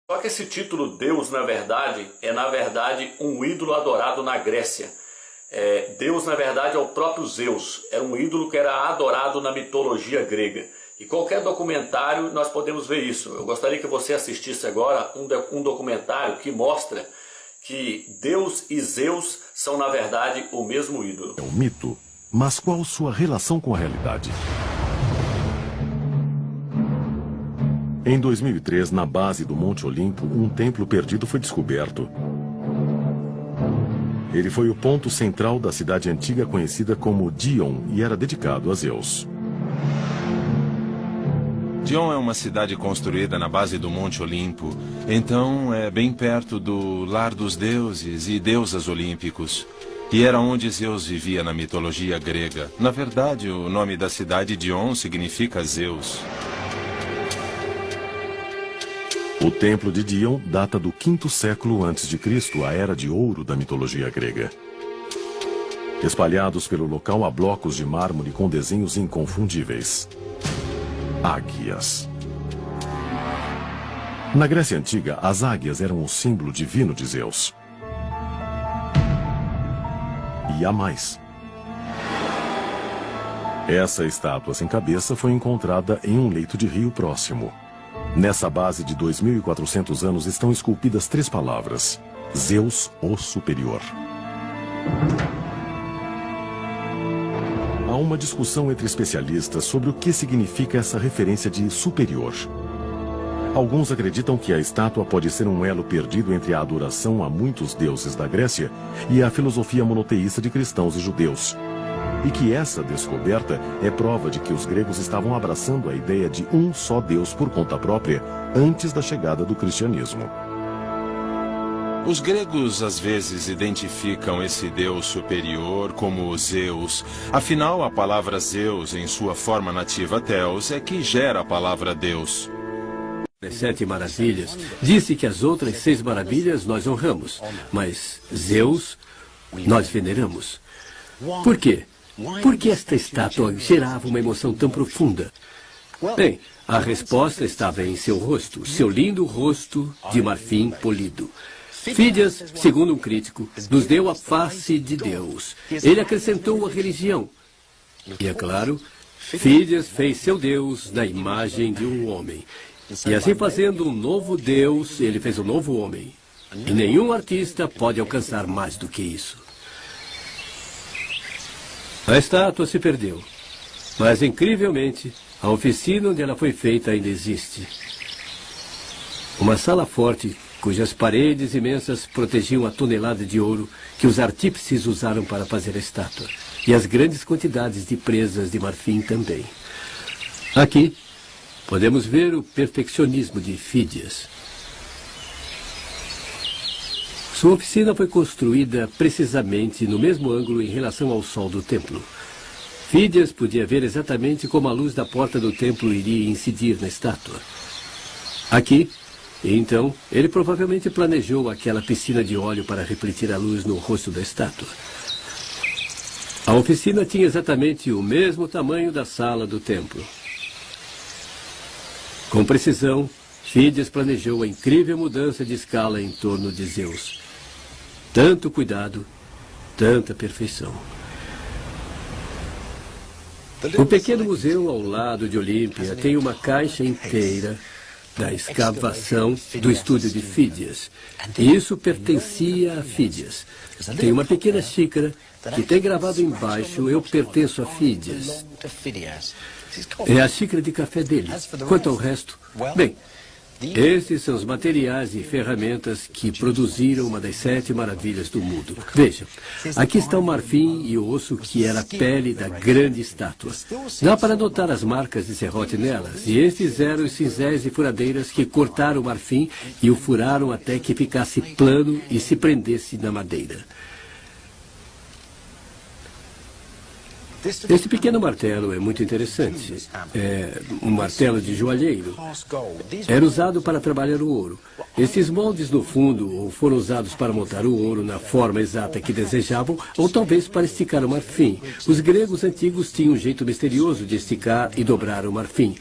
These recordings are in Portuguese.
Só que esse título Deus, na verdade um ídolo adorado na Grécia. Deus, na verdade, é o próprio Zeus. Era um ídolo que era adorado na mitologia grega. E qualquer documentário nós podemos ver isso. Eu gostaria que você assistisse agora um documentário que mostra que Deus e Zeus são, na verdade, o mesmo ídolo. É um mito, mas qual sua relação com a realidade? Em 2003, na base do Monte Olimpo, um templo perdido foi descoberto. Ele foi o ponto central da cidade antiga conhecida como Dion e era dedicado a Zeus. Dion é uma cidade construída na base do Monte Olimpo, então é bem perto do lar dos deuses e deusas olímpicos. E era onde Zeus vivia na mitologia grega. Na verdade, o nome da cidade Dion significa Zeus. O templo de Dion data do 5º século a.C., a era de ouro da mitologia grega. Espalhados pelo local há blocos de mármore com desenhos inconfundíveis. Águias. Na Grécia Antiga, as águias eram o símbolo divino de Zeus. E há mais. Essa estátua sem cabeça foi encontrada em um leito de rio próximo. Nessa base de 2.400 anos estão esculpidas 3 palavras: Zeus, o Superior. Há uma discussão entre especialistas sobre o que significa essa referência de superior. Alguns acreditam que a estátua pode ser um elo perdido entre a adoração a muitos deuses da Grécia e a filosofia monoteísta de cristãos e judeus. E que essa descoberta é prova de que os gregos estavam abraçando a ideia de um só Deus por conta própria antes da chegada do cristianismo. Os gregos às vezes identificam esse Deus superior como Zeus. Afinal, a palavra Zeus, em sua forma nativa Theos, é que gera a palavra Deus. As 7 maravilhas, disse que as outras 6 maravilhas nós honramos, mas Zeus nós veneramos. Por quê? Por que esta estátua gerava uma emoção tão profunda? Bem, a resposta estava em seu rosto, seu lindo rosto de marfim polido. Fídias, segundo um crítico, nos deu a face de Deus. Ele acrescentou a religião. E é claro, Fídias fez seu Deus na imagem de um homem. E assim fazendo um novo Deus, ele fez um novo homem. E nenhum artista pode alcançar mais do que isso. A estátua se perdeu. Mas, incrivelmente, a oficina onde ela foi feita ainda existe. Uma sala forte, cujas paredes imensas protegiam a tonelada de ouro que os artífices usaram para fazer a estátua. E as grandes quantidades de presas de marfim também. Aqui, podemos ver o perfeccionismo de Fídias. Sua oficina foi construída precisamente no mesmo ângulo em relação ao sol do templo. Fídias podia ver exatamente como a luz da porta do templo iria incidir na estátua. Aqui, então, ele provavelmente planejou aquela piscina de óleo para refletir a luz no rosto da estátua. A oficina tinha exatamente o mesmo tamanho da sala do templo. Com precisão, Fídias planejou a incrível mudança de escala em torno de Zeus. Tanto cuidado, tanta perfeição. O pequeno museu ao lado de Olímpia tem uma caixa inteira da escavação do estúdio de Fídias. E isso pertencia a Fídias. Tem uma pequena xícara que tem gravado embaixo: eu pertenço a Fídias. É a xícara de café dele. Quanto ao resto, bem, esses são os materiais e ferramentas que produziram uma das 7 maravilhas do mundo. Vejam, aqui está o marfim e o osso que era a pele da grande estátua. Dá para notar as marcas de serrote nelas. E estes eram os cinzéis e furadeiras que cortaram o marfim e o furaram até que ficasse plano e se prendesse na madeira. Este pequeno martelo é muito interessante. É um martelo de joalheiro. Era usado para trabalhar o ouro. Estes moldes no fundo foram usados para montar o ouro na forma exata que desejavam, ou talvez para esticar o marfim. Os gregos antigos tinham um jeito misterioso de esticar e dobrar o marfim.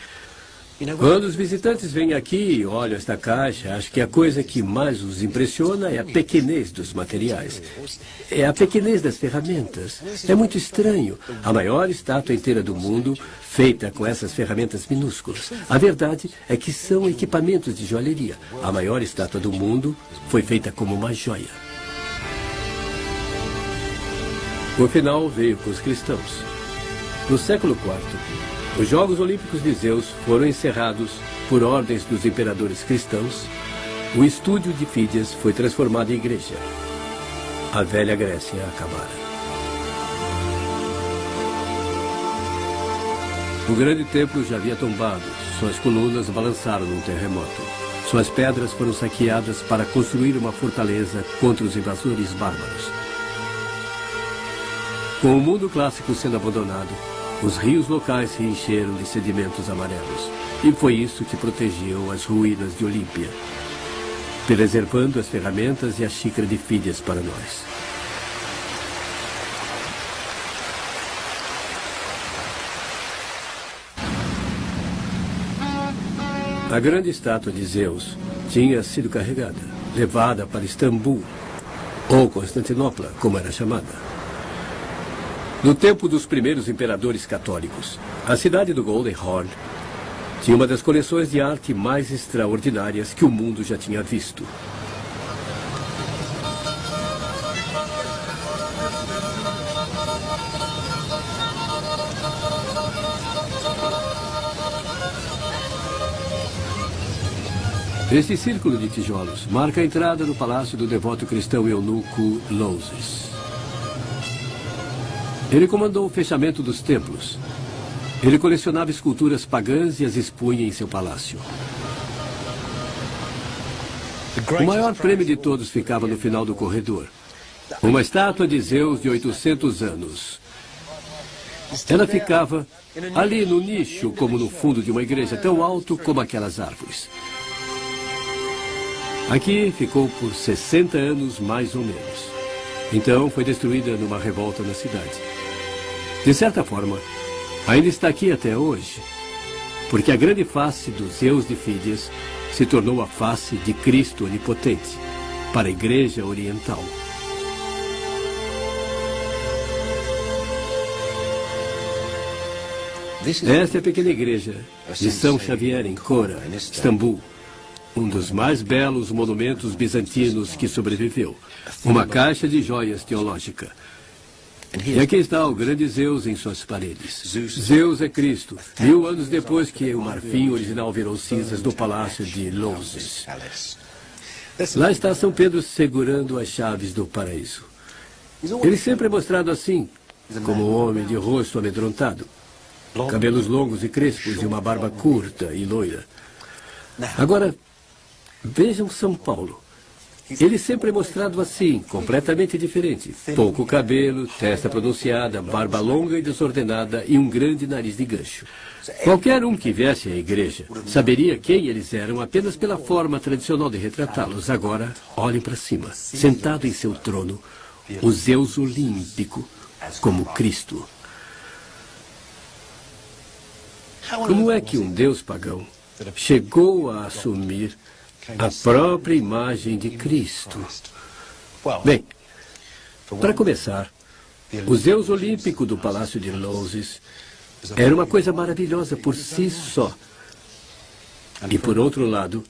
Quando os visitantes vêm aqui e olham esta caixa, acho que a coisa que mais os impressiona é a pequenez dos materiais. É a pequenez das ferramentas. É muito estranho. A maior estátua inteira do mundo, feita com essas ferramentas minúsculas. A verdade é que são equipamentos de joalheria. A maior estátua do mundo foi feita como uma joia. O final veio com os cristãos. No século IV, os Jogos Olímpicos de Zeus foram encerrados por ordens dos imperadores cristãos. O estúdio de Fídias foi transformado em igreja. A velha Grécia acabara. O grande templo já havia tombado. Suas colunas balançaram num terremoto. Suas pedras foram saqueadas para construir uma fortaleza contra os invasores bárbaros. Com o mundo clássico sendo abandonado, os rios locais se encheram de sedimentos amarelos. E foi isso que protegeu as ruínas de Olímpia, preservando as ferramentas e a xícara de Fídias para nós. A grande estátua de Zeus tinha sido carregada, levada para Istambul, ou Constantinopla, como era chamada. No tempo dos primeiros imperadores católicos, a cidade do Golden Horn tinha uma das coleções de arte mais extraordinárias que o mundo já tinha visto. Este círculo de tijolos marca a entrada no palácio do devoto cristão eunuco Louses. Ele comandou o fechamento dos templos. Ele colecionava esculturas pagãs e as expunha em seu palácio. O maior prêmio de todos ficava no final do corredor. Uma estátua de Zeus de 800 anos. Ela ficava ali no nicho, como no fundo de uma igreja, tão alto como aquelas árvores. Aqui ficou por 60 anos, mais ou menos. Então foi destruída numa revolta na cidade. De certa forma, ainda está aqui até hoje, porque a grande face do Zeus de Fídias se tornou a face de Cristo onipotente para a Igreja Oriental. Esta é a pequena igreja de São Xavier em Kora, Istambul, um dos mais belos monumentos bizantinos que sobreviveu. Uma caixa de joias teológica. E aqui está o grande Zeus em suas paredes. Zeus é Cristo, 1000 anos depois que o marfim original virou cinzas do palácio de Louses. Lá está São Pedro segurando as chaves do paraíso. Ele sempre é mostrado assim, como um homem de rosto amedrontado, cabelos longos e crespos e uma barba curta e loira. Agora, vejam São Paulo. Ele sempre é mostrado assim, completamente diferente. Pouco cabelo, testa pronunciada, barba longa e desordenada e um grande nariz de gancho. Qualquer um que viesse à igreja saberia quem eles eram apenas pela forma tradicional de retratá-los. Agora, olhem para cima, sentado em seu trono, o Zeus olímpico, como Cristo. Como é que um deus pagão chegou a assumir a própria imagem de Cristo? Bem, para começar, o Zeus olímpico do Palácio de Louses era uma coisa maravilhosa por si só. E por outro lado,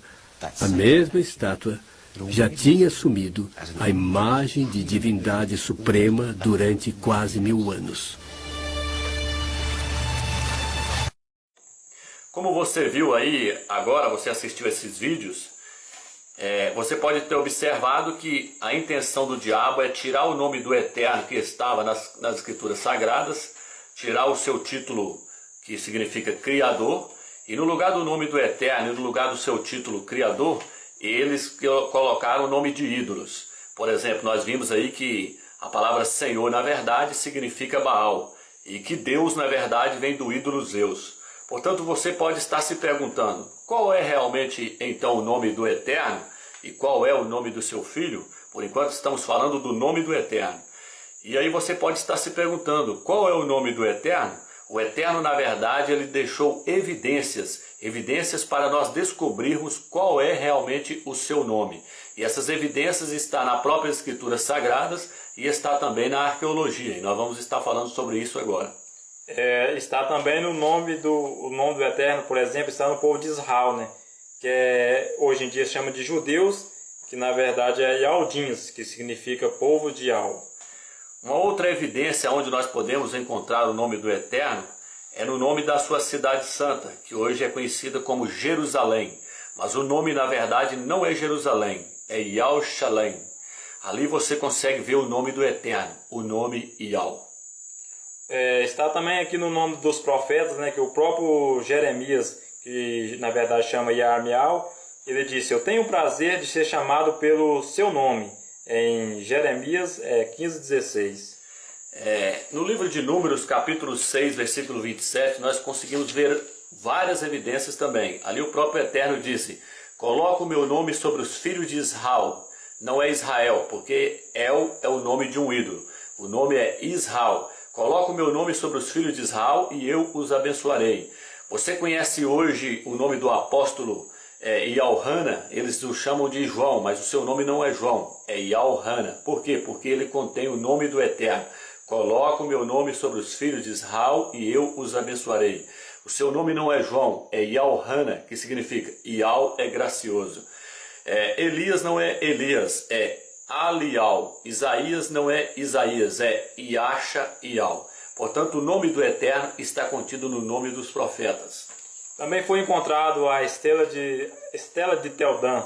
a mesma estátua já tinha assumido a imagem de divindade suprema durante quase 1000 anos. Como você viu aí, agora você assistiu esses vídeos, você pode ter observado que a intenção do diabo é tirar o nome do Eterno que estava nas Escrituras Sagradas, tirar o seu título que significa Criador, e no lugar do nome do Eterno e no lugar do seu título Criador, eles colocaram o nome de ídolos. Por exemplo, nós vimos aí que a palavra Senhor, na verdade, significa Baal, e que Deus, na verdade, vem do ídolo Zeus. Portanto, você pode estar se perguntando, qual é realmente, então, o nome do Eterno? E qual é o nome do seu filho? Por enquanto, estamos falando do nome do Eterno. E aí você pode estar se perguntando, qual é o nome do Eterno? O Eterno, na verdade, ele deixou evidências para nós descobrirmos qual é realmente o seu nome. E essas evidências estão nas próprias escrituras sagradas e está também na arqueologia. E nós vamos estar falando sobre isso agora. Está também no nome do Eterno, por exemplo, está no povo de Israel, né? Que hoje em dia chama de judeus, que na verdade é Yaldins, que significa povo de Yal. Uma outra evidência onde nós podemos encontrar o nome do Eterno é no nome da sua cidade santa, que hoje é conhecida como Jerusalém. Mas o nome, na verdade, não é Jerusalém, é Yal-Shalem. Ali você consegue ver o nome do Eterno, o nome Yal. Está também aqui no nome dos profetas, né, que o próprio Jeremias, que na verdade chama Yarmial, ele disse: eu tenho o prazer de ser chamado pelo seu nome, em Jeremias 15:16. No livro de Números, capítulo 6, versículo 27, nós conseguimos ver várias evidências também. Ali o próprio Eterno disse: coloca o meu nome sobre os filhos de Israel. Não é Israel, porque El é o nome de um ídolo. O nome é Israel. Coloca o meu nome sobre os filhos de Israel e eu os abençoarei. Você conhece hoje o nome do apóstolo Yalhana? Eles o chamam de João, mas o seu nome não é João, é Yalhana. Por quê? Porque ele contém o nome do Eterno. Coloca o meu nome sobre os filhos de Israel e eu os abençoarei. O seu nome não é João, é Yalhana, que significa Yal é gracioso. Elias não é Elias, é Alial. Isaías não é Isaías, é Yasha Ial. Portanto, o nome do Eterno está contido no nome dos profetas. Também foi encontrado a Estela de Teldan,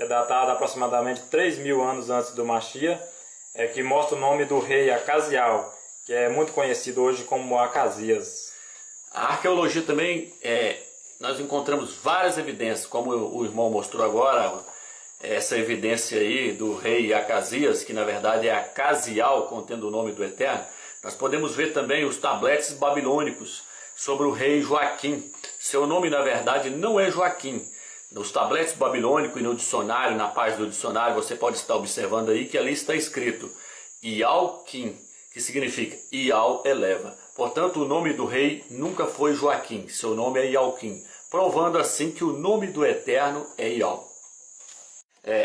datada aproximadamente 3.000 anos antes do Mashiach, que mostra o nome do rei Acasial, que é muito conhecido hoje como Acasias. A arqueologia também, nós encontramos várias evidências, como o irmão mostrou agora, essa evidência aí do rei Acasias, que na verdade é Acasial, contendo o nome do Eterno. Nós podemos ver também os tabletes babilônicos sobre o rei Joaquim. Seu nome na verdade não é Joaquim. Nos tabletes babilônicos e no dicionário, na página do dicionário, você pode estar observando aí que ali está escrito Ialquim, que significa Ial eleva. Portanto, o nome do rei nunca foi Joaquim, seu nome é Ialquim, provando assim que o nome do Eterno é Ial.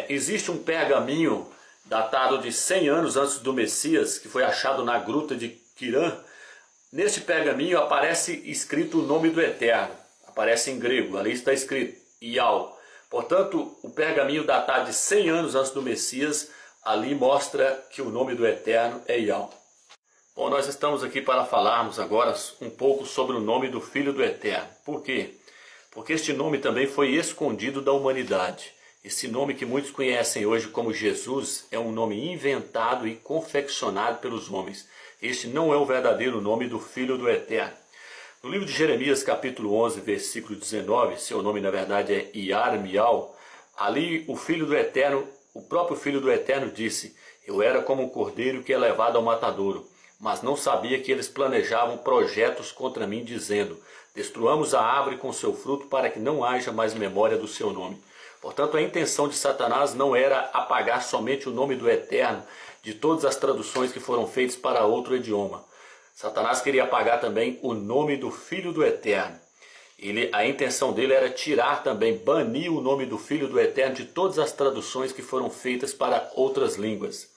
Existe um pergaminho datado de 100 anos antes do Messias, que foi achado na gruta de Quirã. Neste pergaminho aparece escrito o nome do Eterno, aparece em grego, ali está escrito Ial. Portanto, o pergaminho datado de 100 anos antes do Messias, ali mostra que o nome do Eterno é Ial. Bom, nós estamos aqui para falarmos agora um pouco sobre o nome do Filho do Eterno. Por quê? Porque este nome também foi escondido da humanidade. Esse nome que muitos conhecem hoje como Jesus é um nome inventado e confeccionado pelos homens. Este não é o verdadeiro nome do Filho do Eterno. No livro de Jeremias, capítulo 11, versículo 19, seu nome na verdade é Yarmial, ali o Filho do Eterno, o próprio Filho do Eterno disse: eu era como um cordeiro que é levado ao matadouro, mas não sabia que eles planejavam projetos contra mim, dizendo: destruamos a árvore com seu fruto para que não haja mais memória do seu nome. Portanto, a intenção de Satanás não era apagar somente o nome do Eterno de todas as traduções que foram feitas para outro idioma. Satanás queria apagar também o nome do Filho do Eterno. A intenção dele era tirar também, banir o nome do Filho do Eterno de todas as traduções que foram feitas para outras línguas.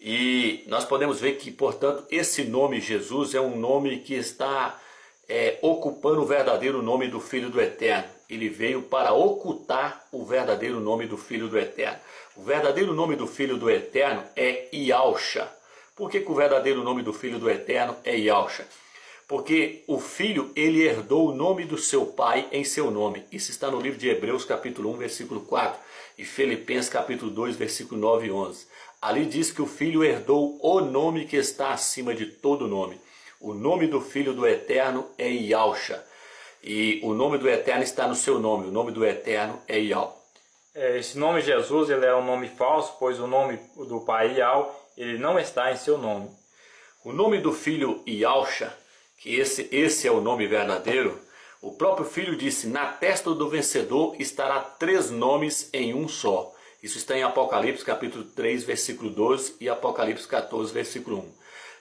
E nós podemos ver que, portanto, esse nome Jesus é um nome que está ocupando o verdadeiro nome do Filho do Eterno. Ele veio para ocultar o verdadeiro nome do Filho do Eterno. O verdadeiro nome do Filho do Eterno é Yalcha. Por que o verdadeiro nome do Filho do Eterno é Yalcha? Porque o Filho, ele herdou o nome do seu Pai em seu nome. Isso está no livro de Hebreus, capítulo 1, versículo 4, e Filipenses, capítulo 2, versículo 9 e 11. Ali diz que o Filho herdou o nome que está acima de todo nome. O nome do Filho do Eterno é Yalcha. E o nome do Eterno está no seu nome. O nome do Eterno é Ial. Esse nome Jesus, ele é um nome falso, pois o nome do Pai Ial, ele não está em seu nome. O nome do filho Yalcha, que esse é o nome verdadeiro, o próprio Filho disse: na testa do vencedor estará 3 nomes em um só. Isso está em Apocalipse capítulo 3, versículo 12 e Apocalipse 14, versículo 1.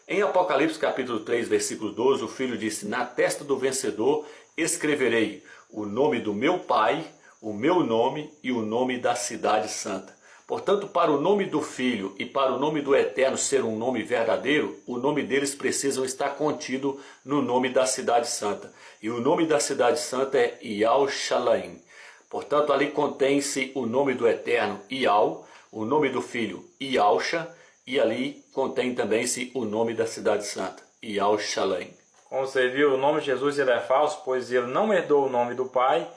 Em Apocalipse capítulo 3, versículo 12, o Filho disse: na testa do vencedor escreverei o nome do meu Pai, o meu nome e o nome da cidade santa. Portanto, para o nome do Filho e para o nome do Eterno ser um nome verdadeiro, o nome deles precisam estar contido no nome da cidade santa. E o nome da cidade santa é Yahushalaim. Portanto, ali contém-se o nome do Eterno, Yahweh, o nome do Filho, Yahusha, e ali contém também-se o nome da cidade santa, Yahushalaim. Como você viu, o nome de Jesus ele é falso, pois ele não herdou o nome do Pai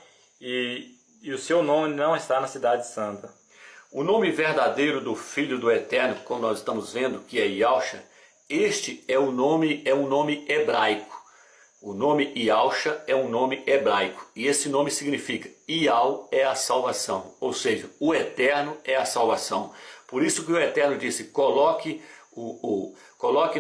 e o seu nome não está na cidade santa. O nome verdadeiro do Filho do Eterno, como nós estamos vendo, que é Yahusha, este é um nome hebraico. O nome Yahusha é um nome hebraico. E esse nome significa Yahweh é a salvação. Ou seja, o Eterno é a salvação. Por isso que o Eterno disse, coloque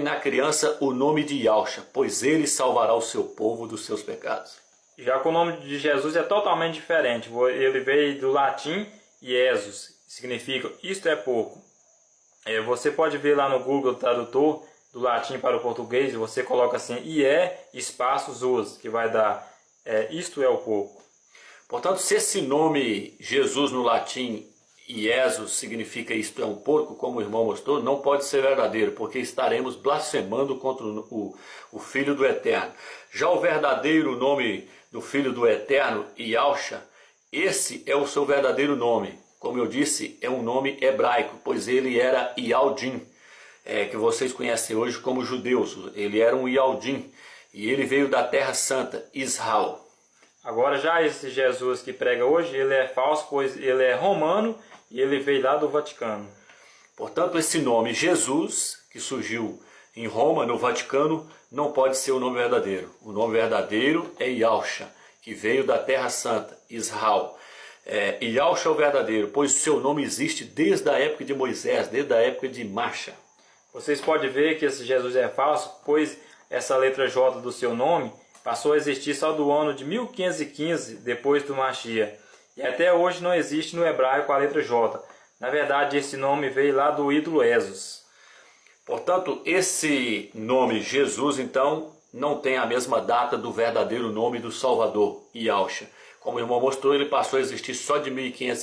na criança o nome de Yahusha, pois ele salvará o seu povo dos seus pecados. Já que o nome de Jesus é totalmente diferente. Ele veio do latim Jesus. Significa isto é pouco. Você pode ver lá no Google Tradutor, do latim para o português, você coloca assim, espaço Zos, que vai dar isto é o pouco. Portanto, se esse nome Jesus no latim, Jesus, significa isto é um porco, como o irmão mostrou, não pode ser verdadeiro, porque estaremos blasfemando contra o Filho do Eterno. Já o verdadeiro nome do Filho do Eterno, Yahusha, esse é o seu verdadeiro nome. Como eu disse, é um nome hebraico, pois ele era Yaldim, que vocês conhecem hoje como judeus. Ele era um Yaldim e ele veio da Terra Santa, Israel. Agora já esse Jesus que prega hoje, ele é falso, pois ele é romano e ele veio lá do Vaticano. Portanto, esse nome Jesus, que surgiu em Roma, no Vaticano, não pode ser o nome verdadeiro. O nome verdadeiro é Yahusha, que veio da Terra Santa, Israel. Yahusha é o verdadeiro, pois o seu nome existe desde a época de Moisés, desde a época de Masha. Vocês podem ver que esse Jesus é falso, pois essa letra J do seu nome passou a existir só do ano de 1515, depois do Mashiach. E até hoje não existe no hebraico a letra J. Na verdade, esse nome veio lá do ídolo Esos. Portanto, esse nome Jesus, então, não tem a mesma data do verdadeiro nome do Salvador, Yahusha. Como o irmão mostrou, ele passou a existir só de 1500